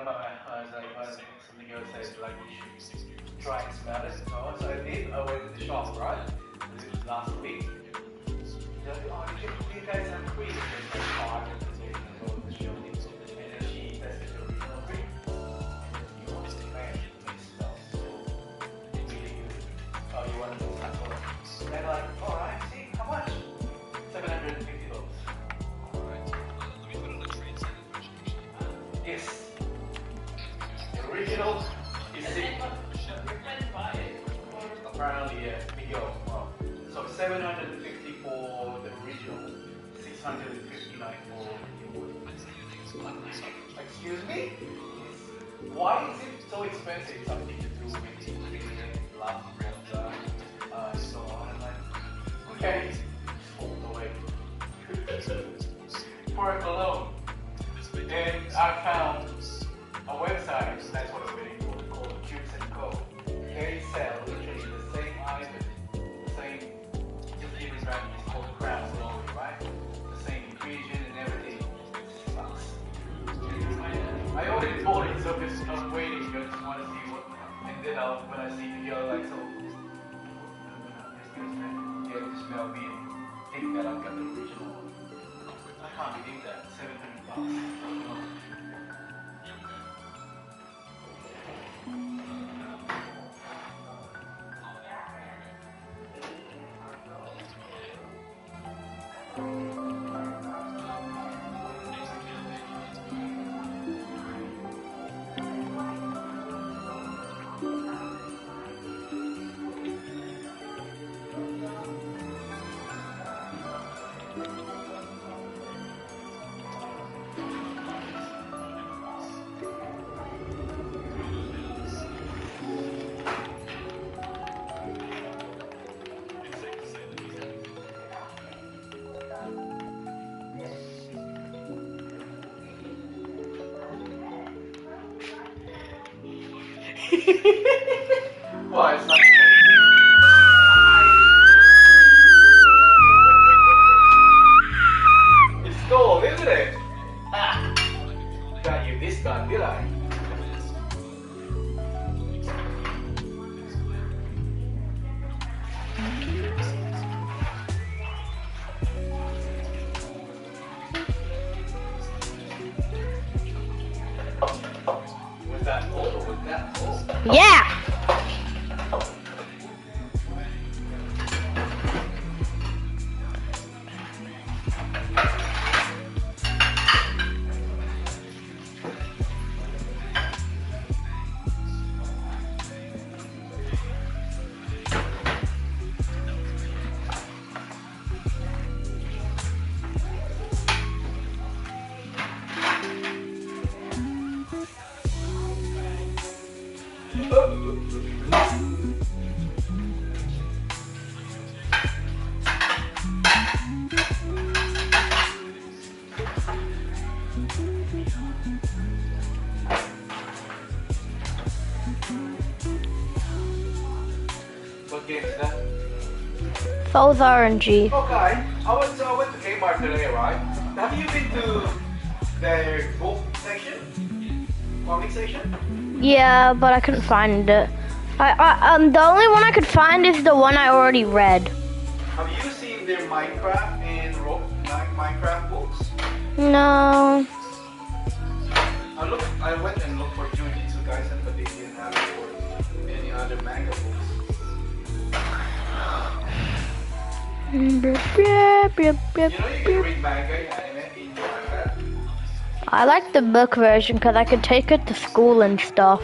I was like, something else said, like, you should try and smell it. So I did. I went to the shop, right? This was last week. They're like, oh, you guys have cream. There's like hard and the show. And then she tested the original cream. And you honestly, man, it smells so really good. Oh, you want to do sample? And they're like, alright, see, how much? $750. Yes. The original is apparently, yeah, we go. So 750 for the original, 659 for the import. Excuse me? Why is it so expensive? Something to do with the ingredient, love, and so on. I'm like, okay, fold away. For a cologne. And I found a website, that's what I'm waiting for, called Cubes & Co. They sell literally the same item, the same, just different brand, it's called Crown Glory, right? The same ingredient and everything. Sucks. I already bought it, so I'm waiting, I just want to see what, and then when I see the yellow, like, so, I'm just gonna smell me and think that I've got the original one. I can't believe that, $700. Why? It's not it's gold, isn't it? Ah! Got you this time, did I? Was that old or was that old? Yeah! What game is that? False RNG. Okay, I went to Kmart today, right? Have you been to their book section? Comic section? Yeah, but I couldn't find it. The only one I could find is the one I already read. Have you seen their Minecraft and Minecraft books? No. I went and looked for Jujutsu Kaisen, but they didn't have it for any other manga books. You know you can read manga and anime in your iPad? I like the book version because I could take it to school and stuff.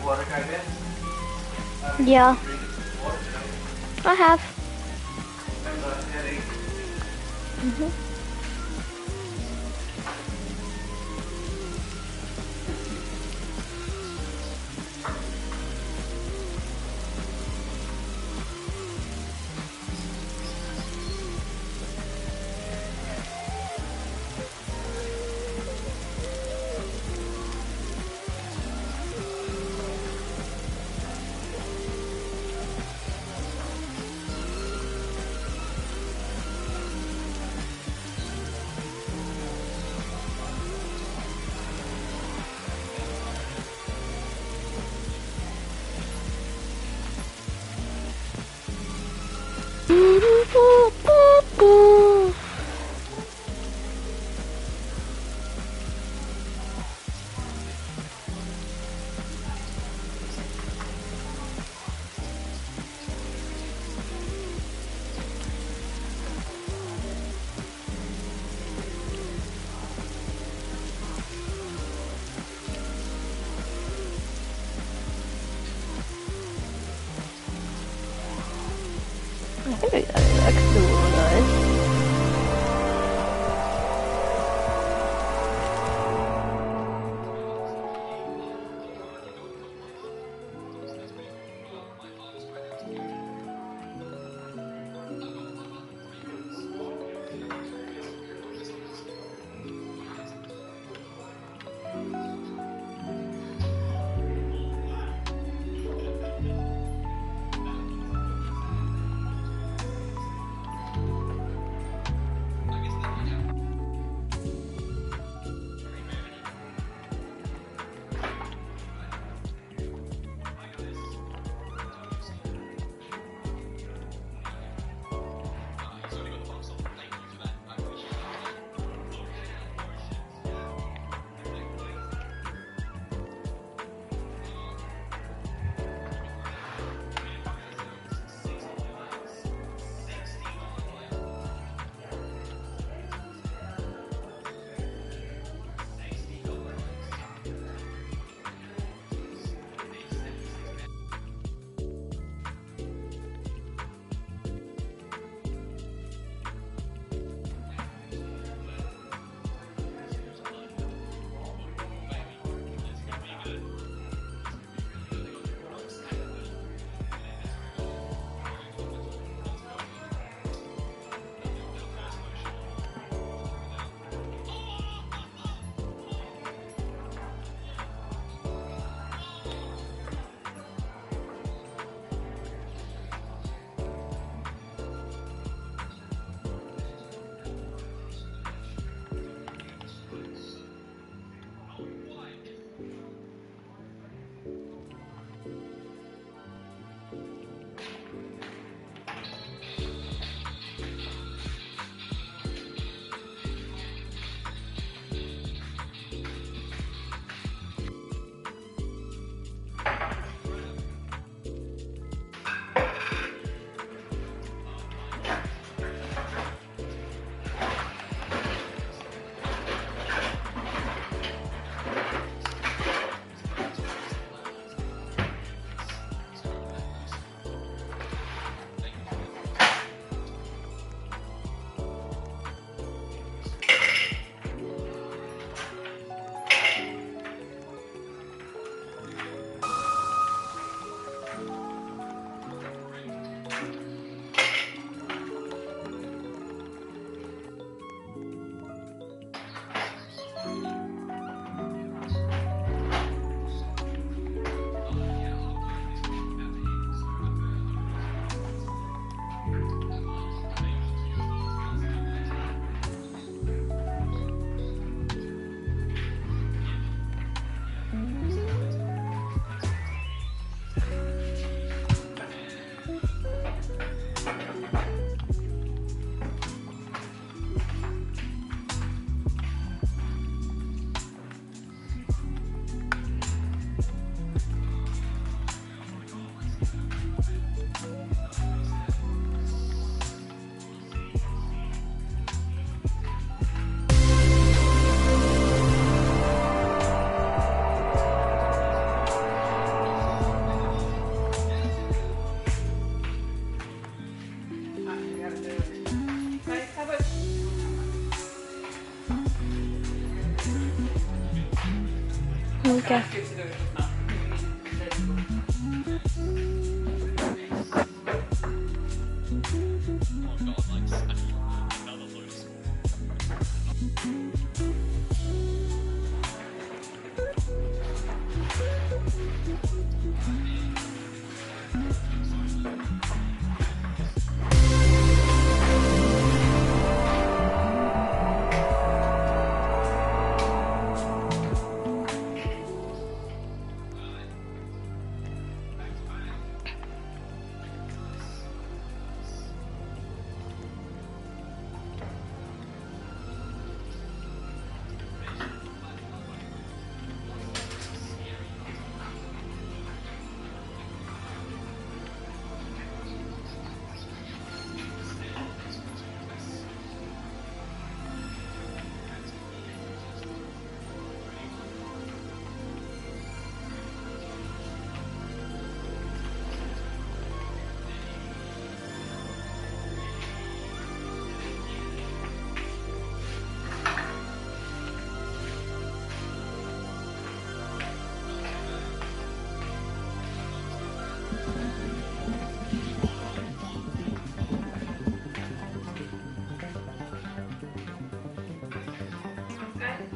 water guy there? Yeah, Water today. I have. Remember that headache? Mhm. I think I got an extra one, guys.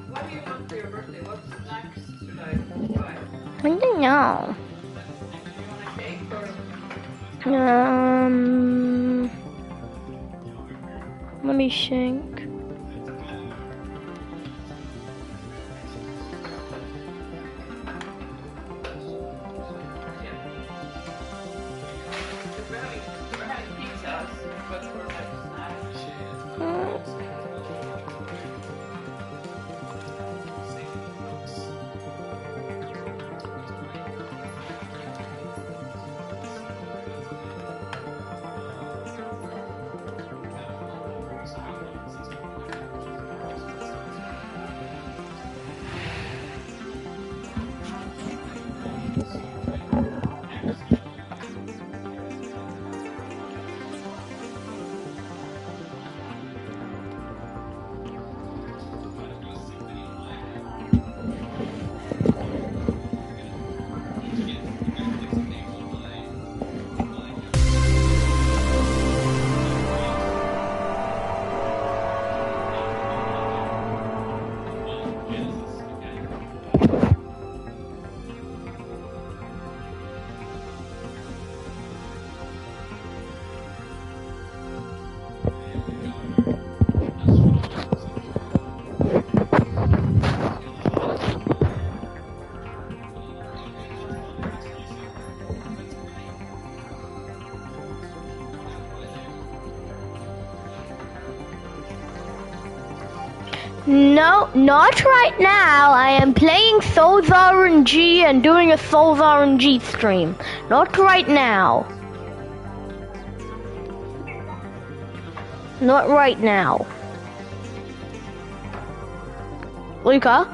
What do you want for your birthday? What snacks should I buy? I don't know. Do you want a cake or? Let me think. We're having pizzas, but for like snacks. No, not right now. I am playing Souls RNG and doing a Souls RNG stream. Not right now. Not right now. Luca?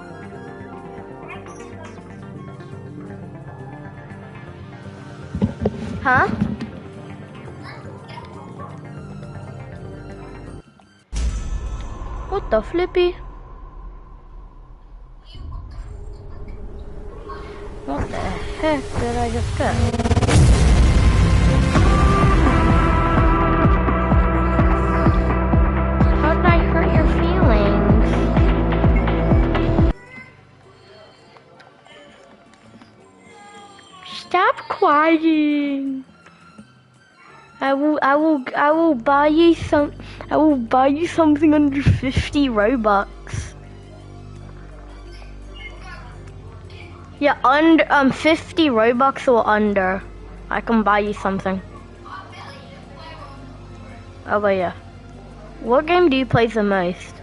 Huh? What the flippy? What the heck did I just get? How did I hurt your feelings? Stop crying. I will buy you something under 50 Robux. Yeah, under 50 Robux or under. I can buy you something. Oh, but yeah. What game do you play the most?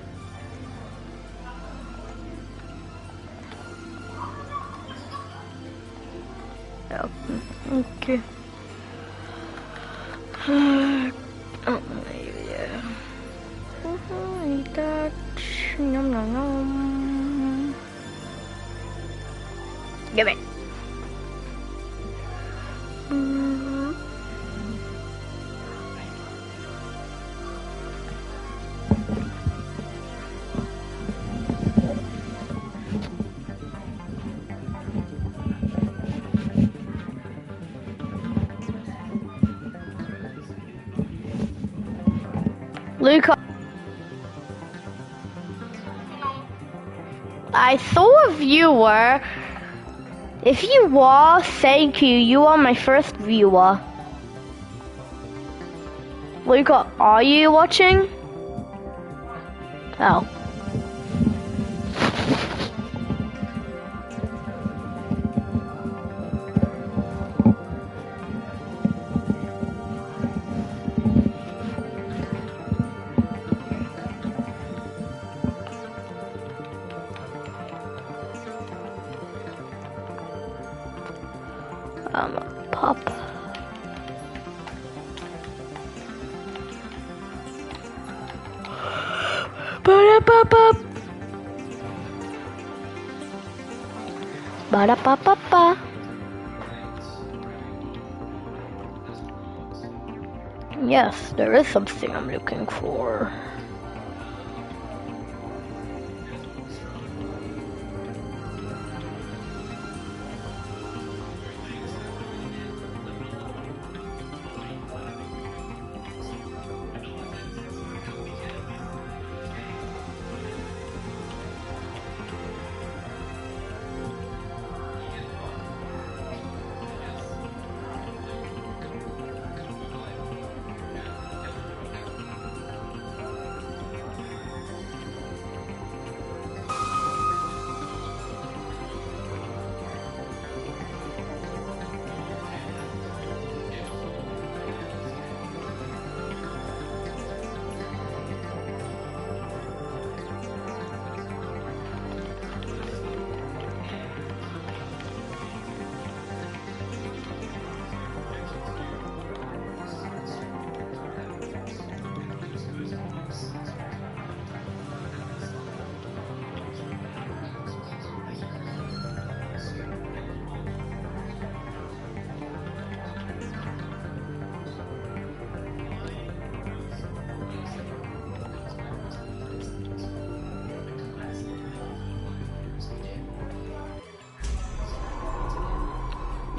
Oh, okay. Yeah. Eat that. Yum, yum, yum. Give it. Luca, I saw a viewer If you are, thank you. You are my first viewer. Luca, are you watching? Oh. Pop. Ba-da-ba-ba. Ba-da-ba-ba-ba. Yes, there is something I'm looking for.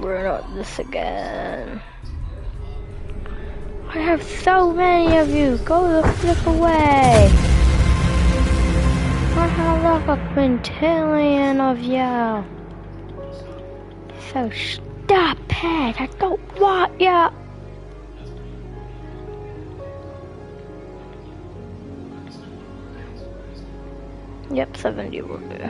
We're not this again. I have so many of you. Go the flip away. I have like a quintillion of you. So stop it. I don't want you. Yep, 70 will do.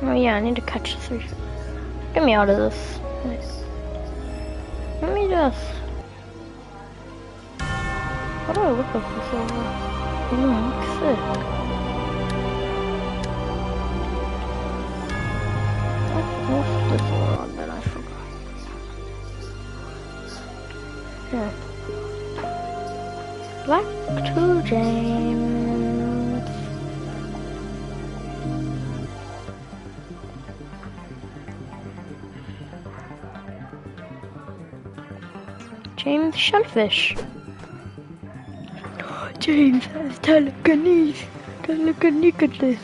Oh yeah, I need to catch this. Get me out of this. Nice. Let me just... How do I look up this over? Oh, I look sick. What's this all on that I forgot? Yeah. Back to James. James Shellfish. James has telekinesis. Telekinesis.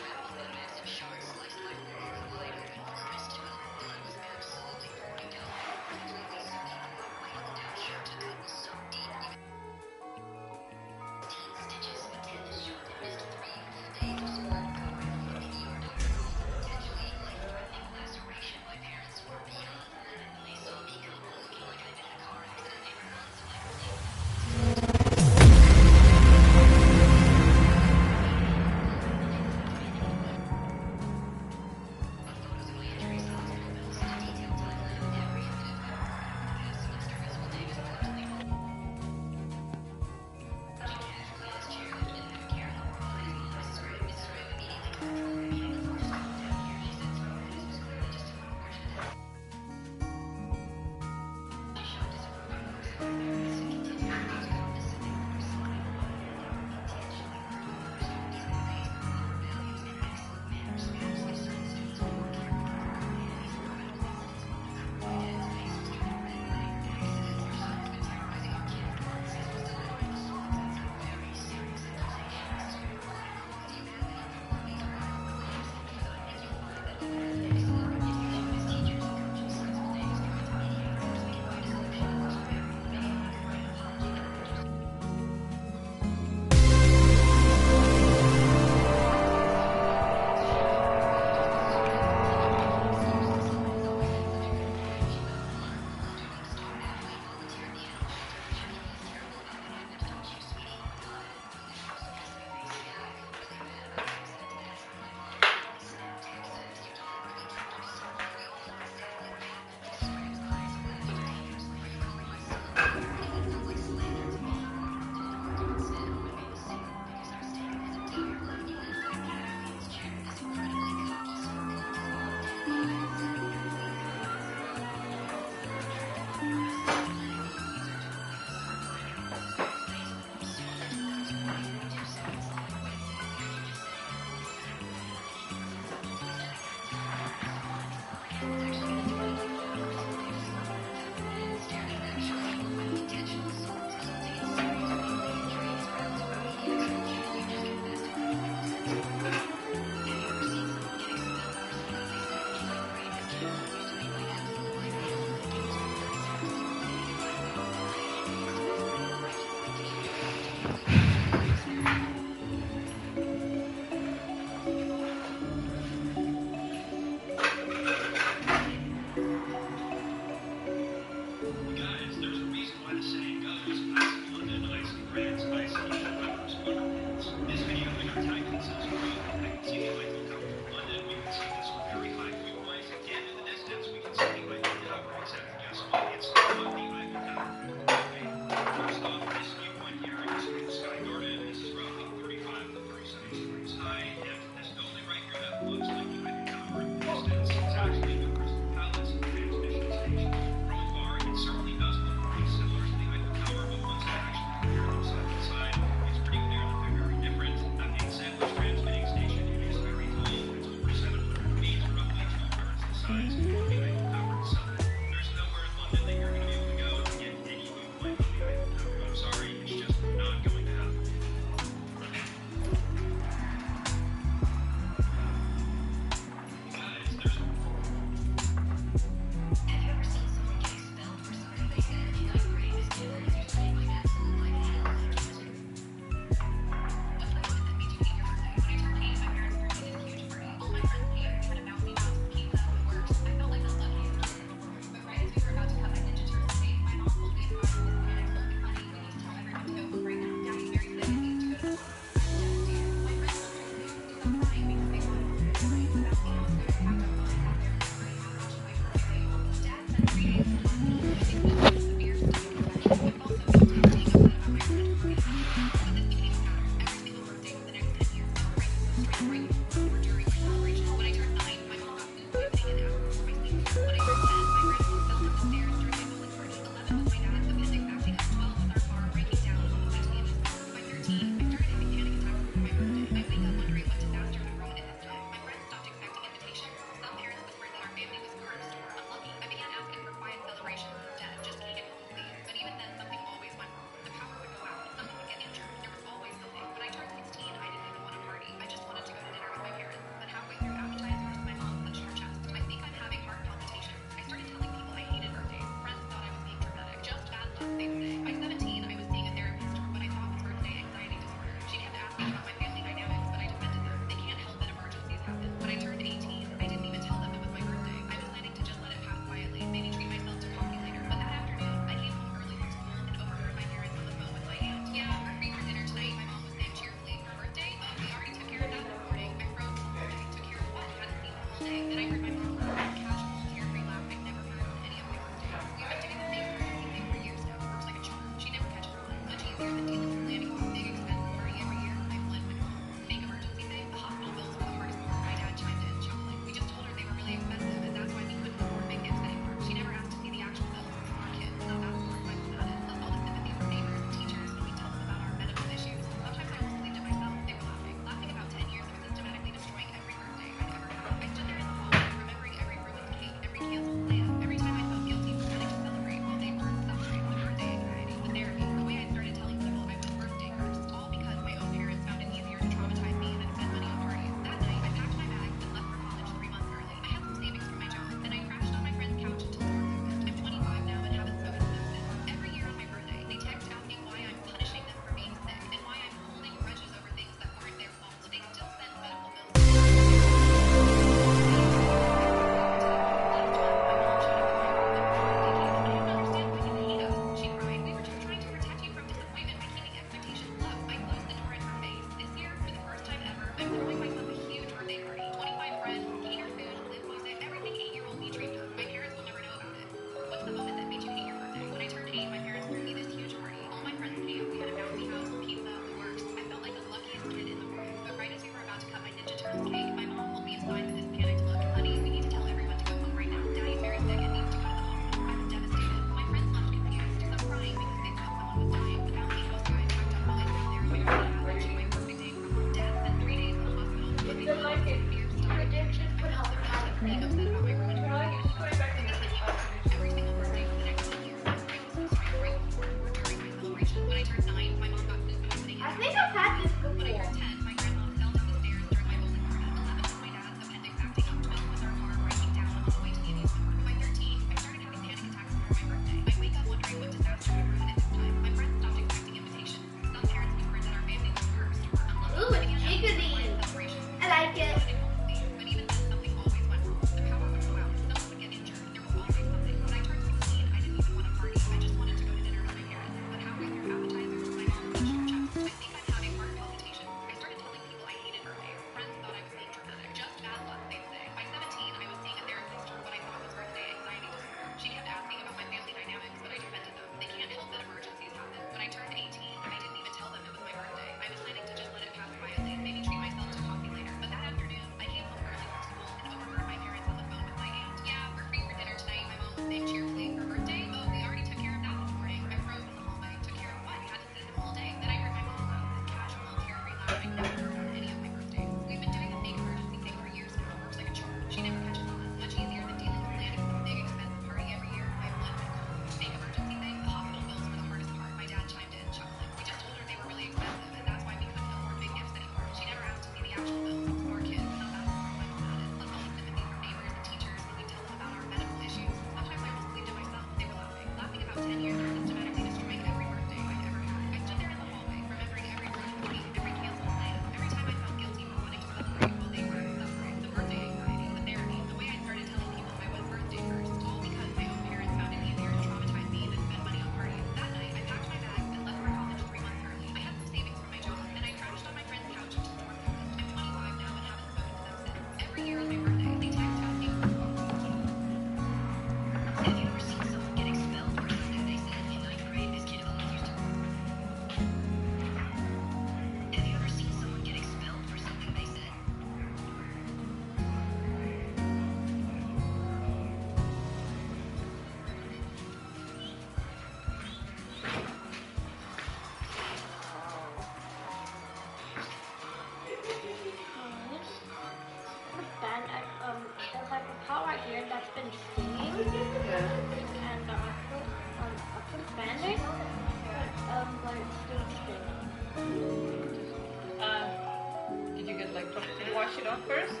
Wash it off first.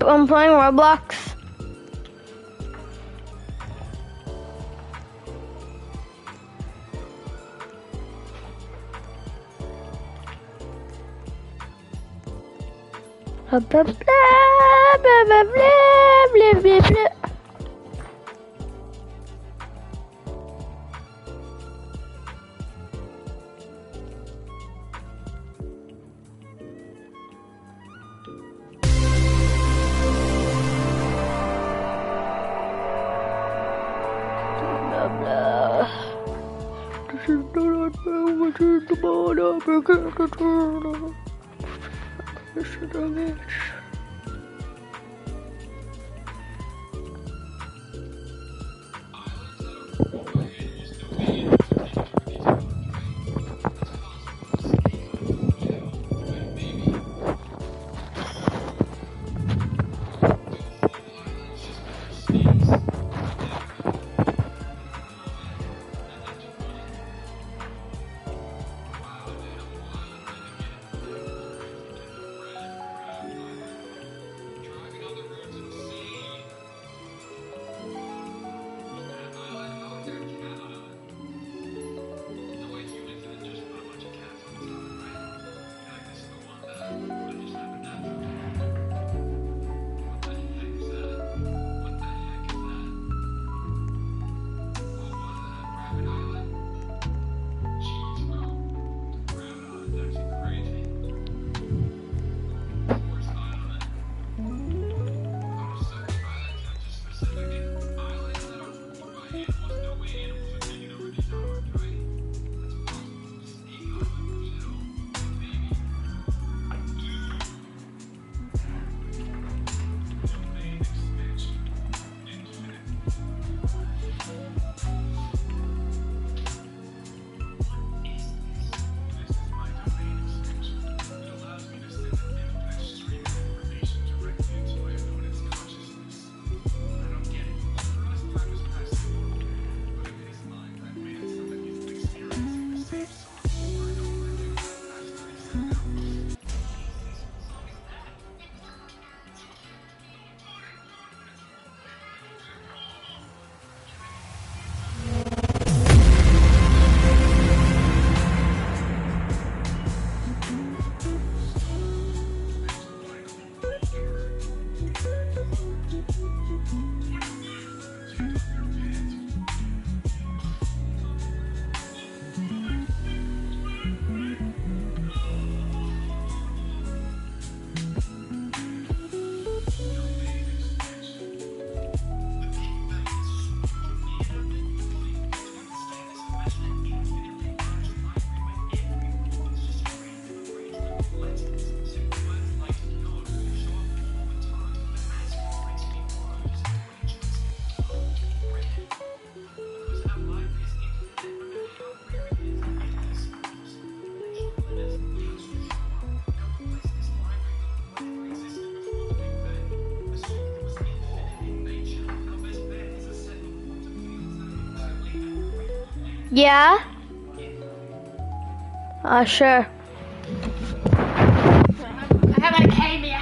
I'm playing Roblox. Blah, blah, blah, blah, blah, blah, blah, blah. This is not what is the border. This is the match. Yeah? Sure. I haven't came yet.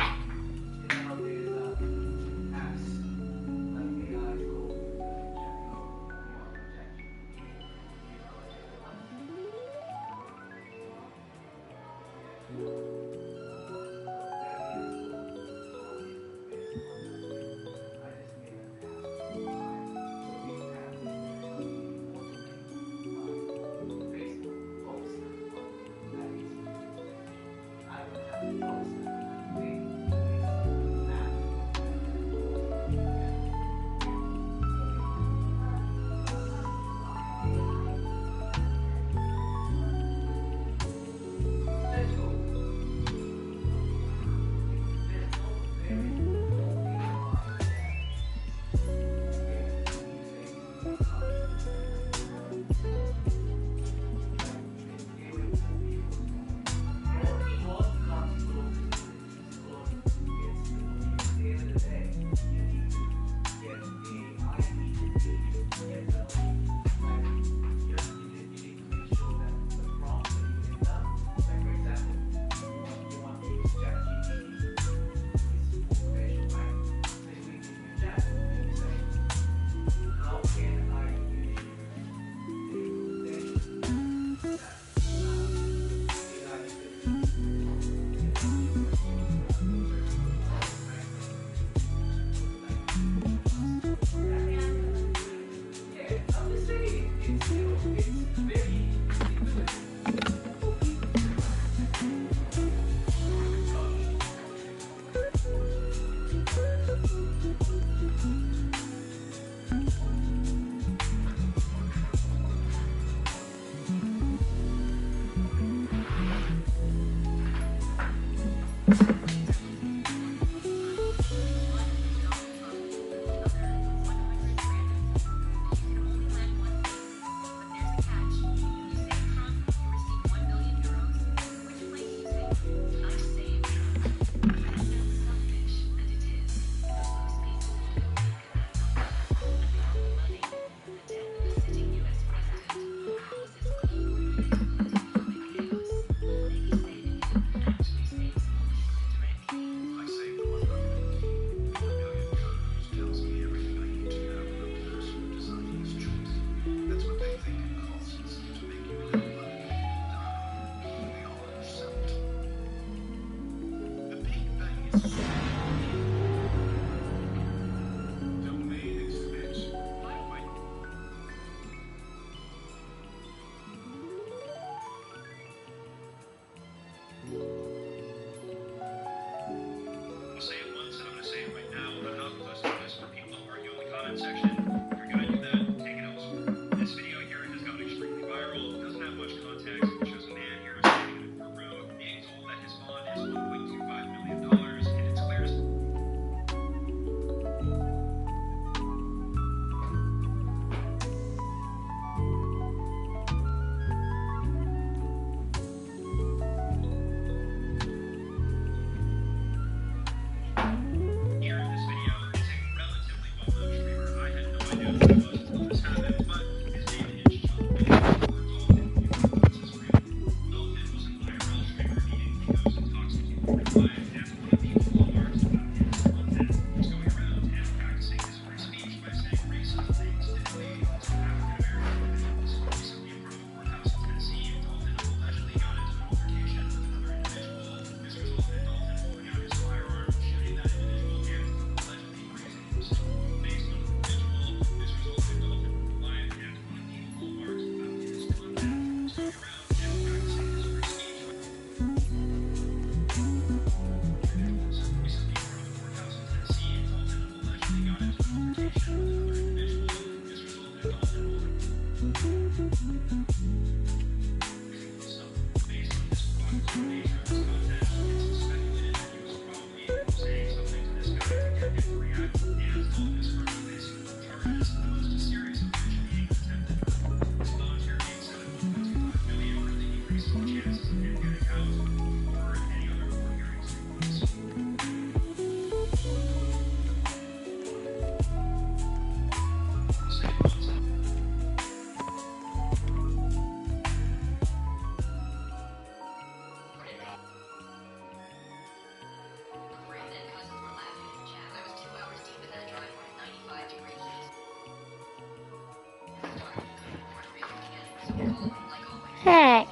Hey.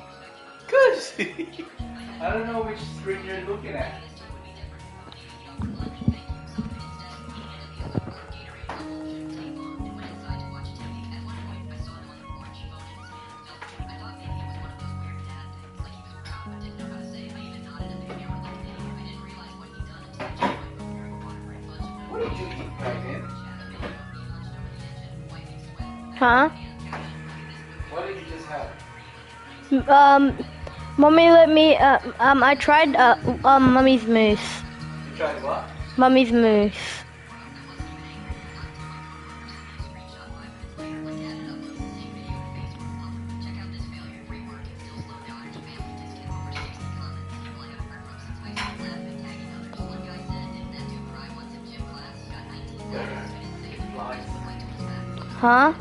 Good. I don't know which screen you're looking at. What did you eat right then? Huh? What did you just have? Mommy let me, I tried, Mummy's mousse. You tried what? Mummy's mousse. Huh?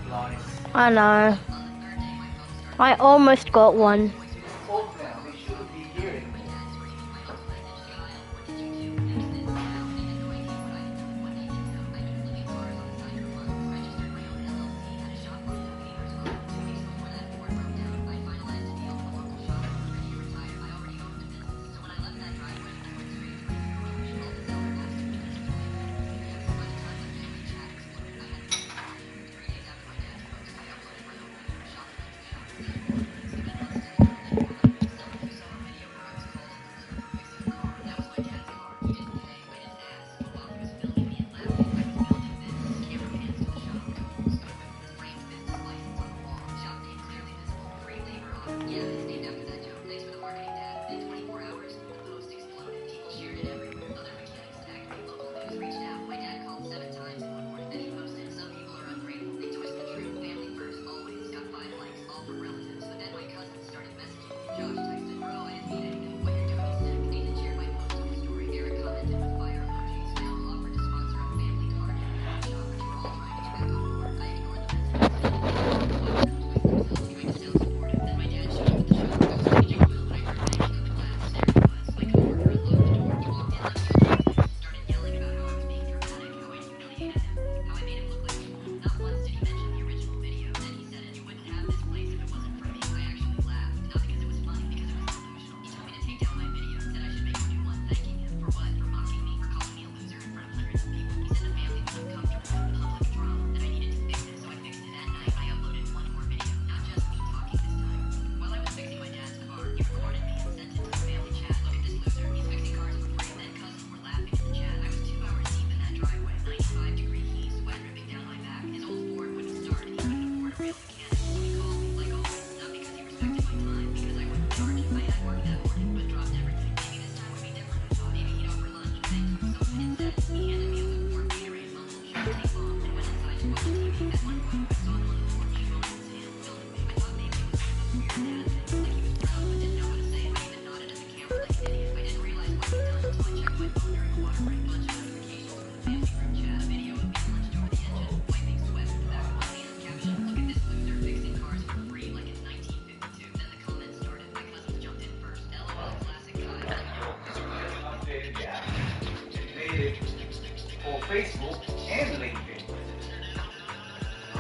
Lies. I know. I almost got one. Old now, they shouldn't be here anymore.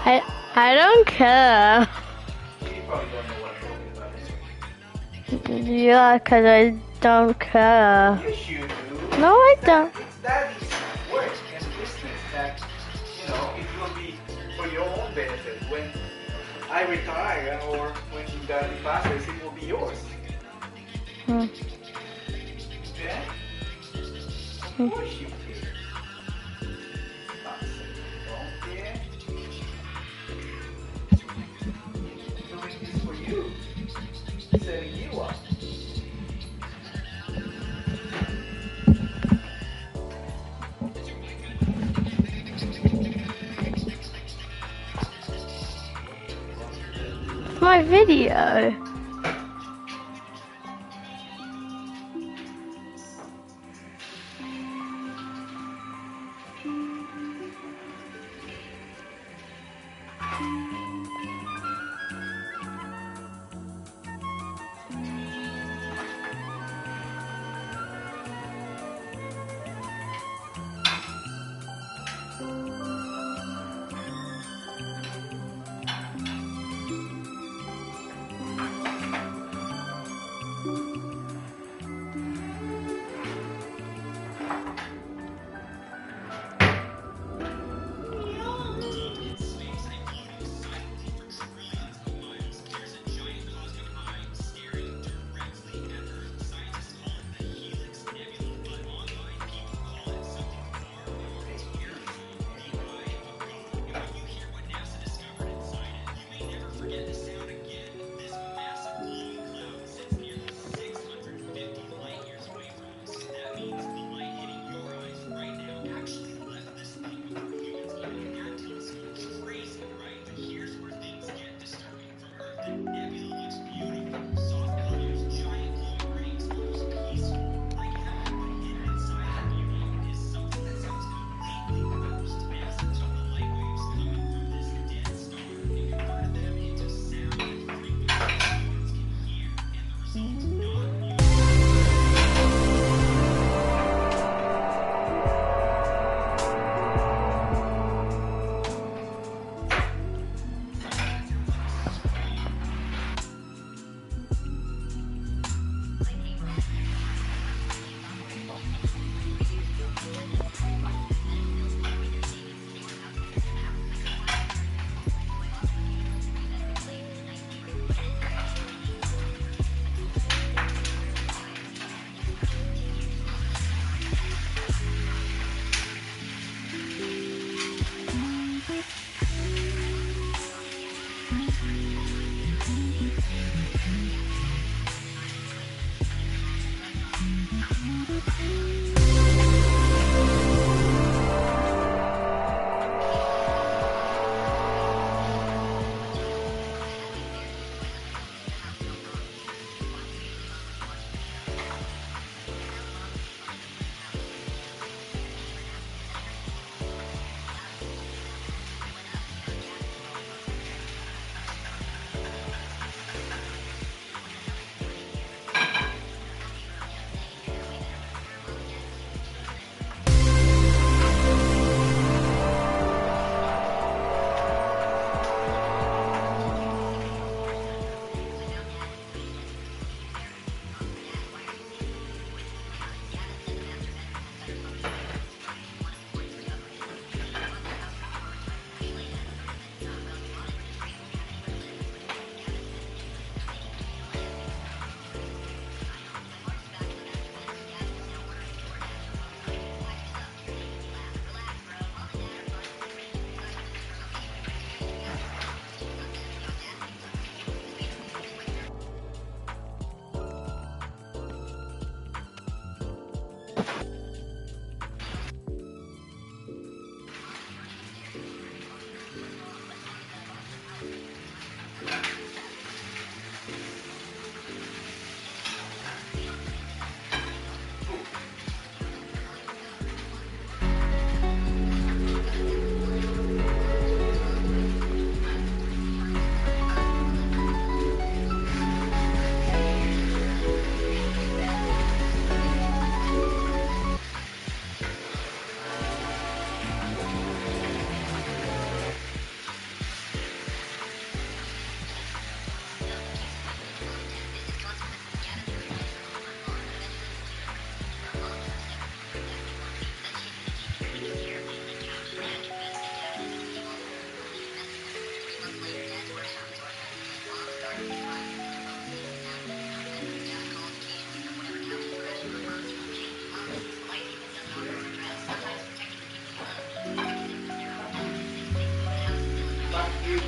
I don't care. You probably don't know what I'm talking about. Yeah, 'cause I don't care. Yes, you do. No, I don't. It's daddy's work and business that, it will be for your own benefit. When I retire or when daddy passes, it will be yours. Hmm. Okay? Hmm. Of course you care. Not saying you don't care. Doing this for you. Setting you up. My video.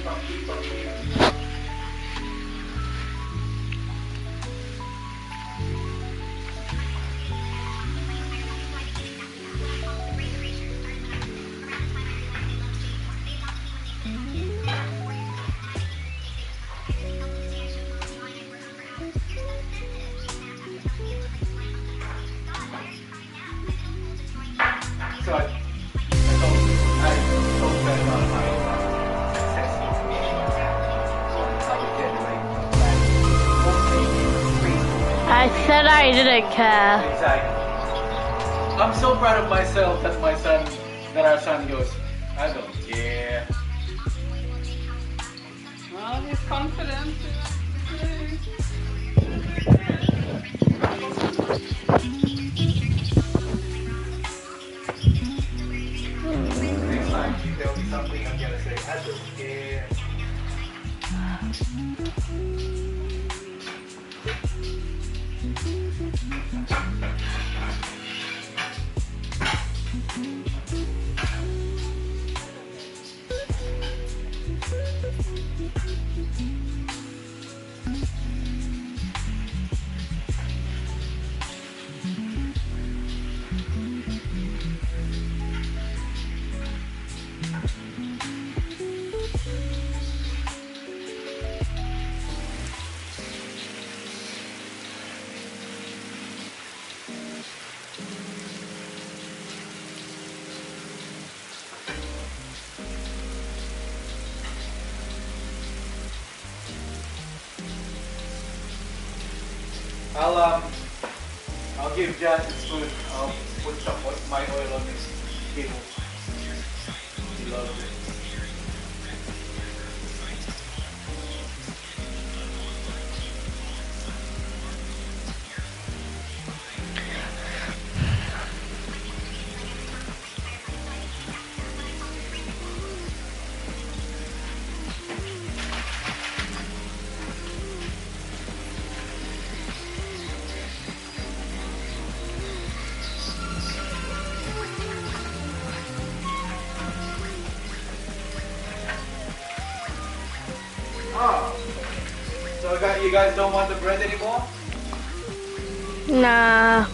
from you. So I told her about my success information. So I would generate a plan. Mostly Facebook. I said I didn't care. Exactly. I'm so proud of myself that our son goes, I don't care. Well, he's confident. Next time you tell me something, I'm gonna say, I don't care. I'll give Jan his food. I'll put some of my oil on his table. He loves it. Oh, so you guys don't want the bread anymore? Nah.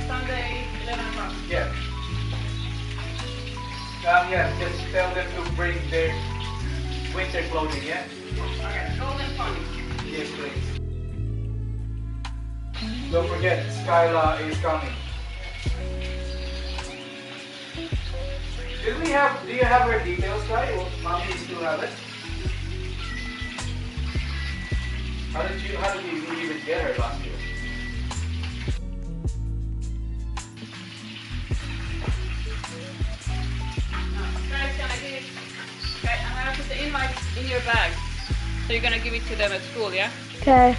Sunday, 11 o'clock. Yeah. Yeah, just tell them to bring their winter clothing, yeah? Okay, golden fun. Yes, please. Don't forget, Skyla is coming. Do you have her details, Sky? Or mommy still have it? How did you even get her last year? Guys, can I give it? Okay, I'm gonna put the invite in your bag. So you're gonna give it to them at school, yeah? Okay.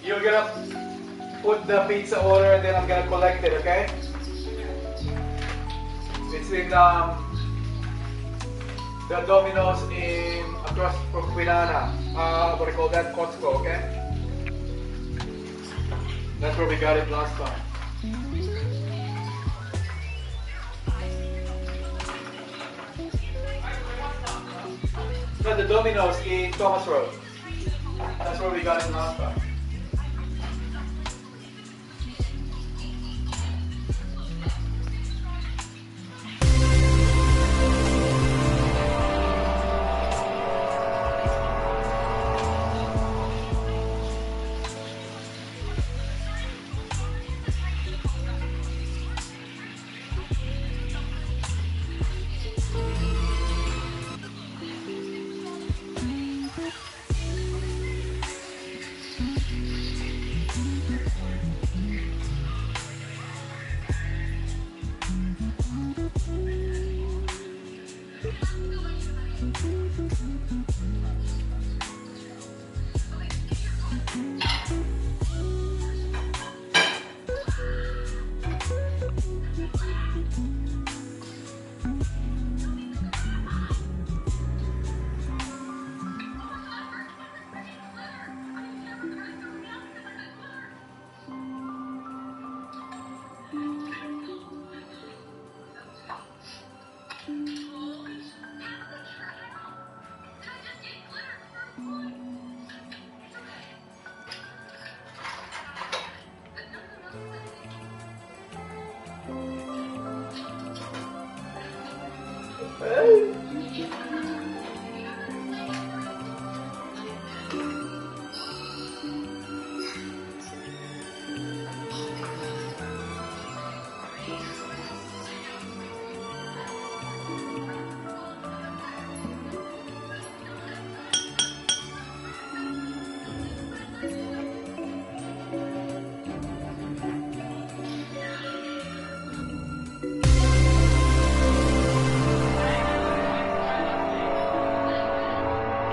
You're gonna put the pizza order and then I'm gonna collect it, okay? It's in the Domino's in across from Quinana. What do you call that? Costco, okay? That's where we got it last time. No, the Domino's in Thomas Road. That's where we got it last time.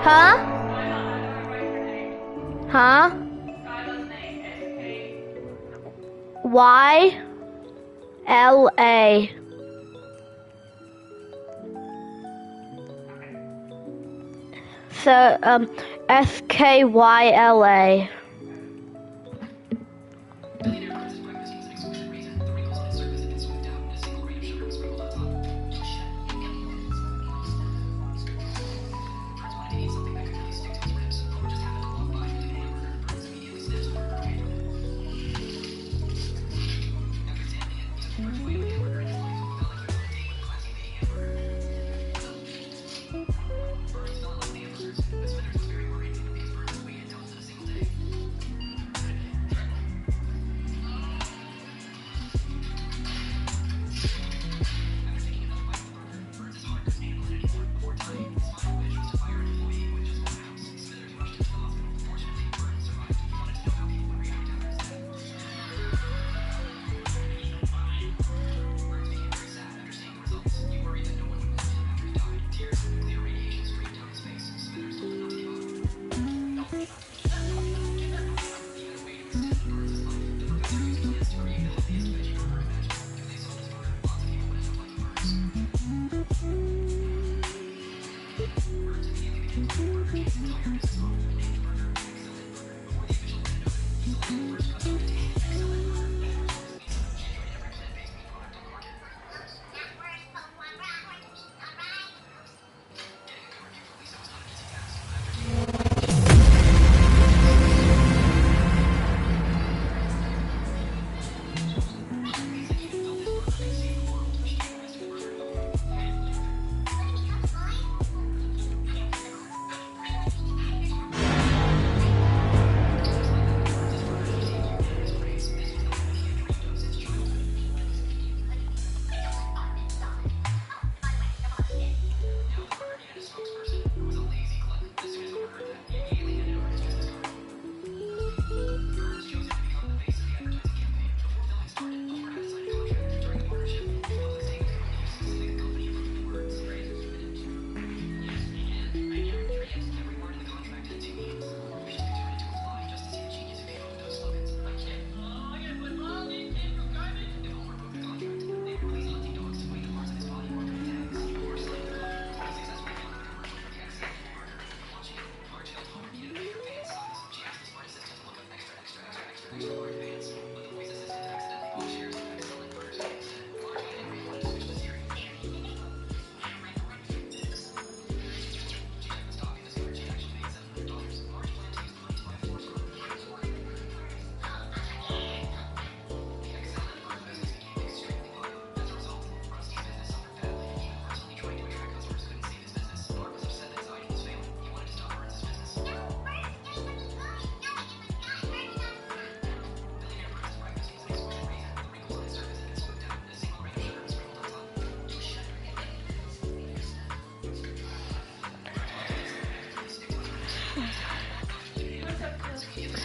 Huh? Huh? YLA. So, SKYLA.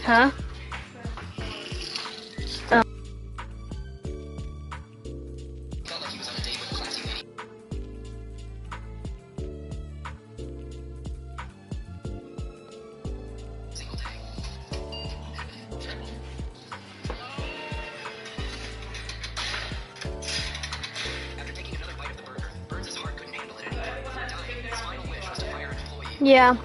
Huh? Yeah.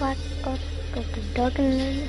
Got the dog in